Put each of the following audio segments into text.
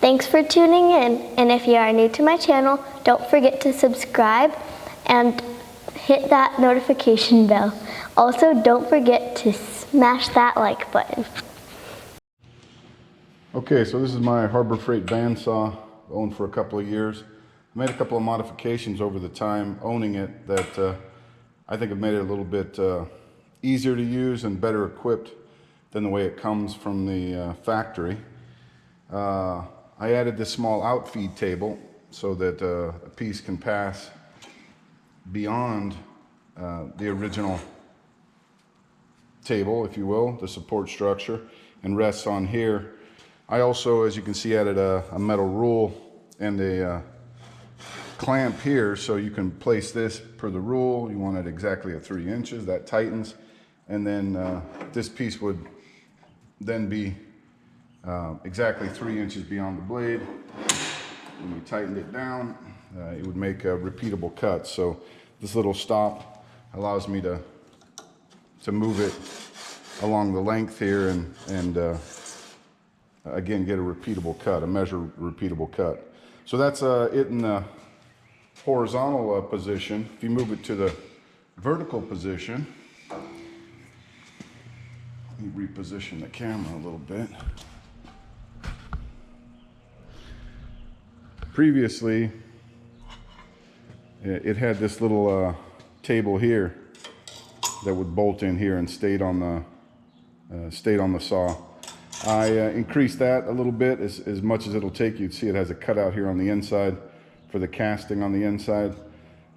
Thanks for tuning in, and if you are new to my channel, don't forget to subscribe and hit that notification bell. Also, don't forget to smash that like button. Okay, so this is my Harbor Freight bandsaw, owned for a couple of years. I made a couple of modifications over the time owning it that I think have made it a little bit easier to use and better equipped than the way it comes from the factory. I added this small outfeed table so that a piece can pass beyond the original table, if you will, the support structure, and rests on here. I also, as you can see, added a metal rule and a clamp here, so you can place this per the rule. You want it exactly at 3 inches, that tightens, and then this piece would then be exactly 3 inches beyond the blade. When you tightened it down, it would make a repeatable cut. So this little stop allows me to move it along the length here and again get a repeatable cut, a measured repeatable cut. So that's it in the horizontal position. If you move it to the vertical position, let me reposition the camera a little bit. Previously, it had this little table here that would bolt in here and stayed on the saw. I increased that a little bit, as much as it'll take. You'd see it has a cutout here on the inside for the casting on the inside.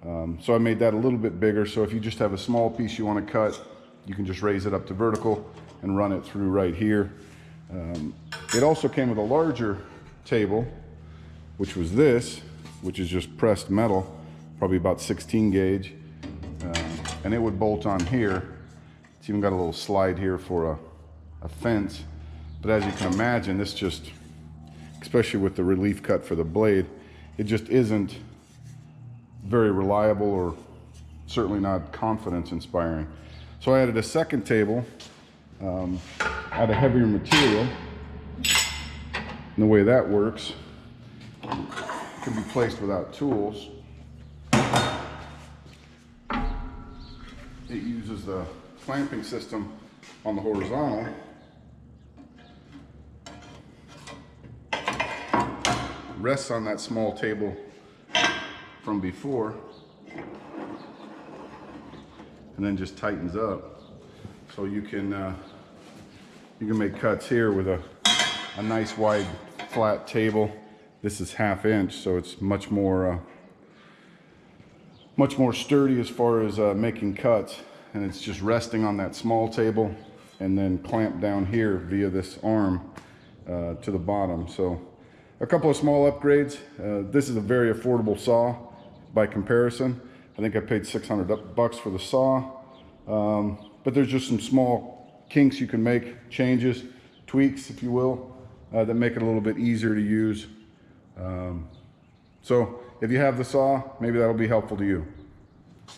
So I made that a little bit bigger, so if you just have a small piece you want to cut, you can just raise it up to vertical and run it through right here. It also came with a larger table, which was this, which is just pressed metal, probably about 16 gauge, and it would bolt on here. It's even got a little slide here for a fence. But as you can imagine, this just, especially with the relief cut for the blade, it just isn't very reliable, or certainly not confidence inspiring. So I added a second table out of heavier material, and the way that works, it can be placed without tools. It uses the clamping system on the horizontal. Rests on that small table from before, and then just tightens up. So you can make cuts here with a nice wide flat table. This is 1/2 inch, so it's much more sturdy as far as making cuts, and it's just resting on that small table and then clamped down here via this arm to the bottom. So a couple of small upgrades. This is a very affordable saw by comparison. I think I paid $600 for the saw, but there's just some small kinks you can make, changes, tweaks, if you will, that make it a little bit easier to use. So if you have the saw, maybe that'll be helpful to you.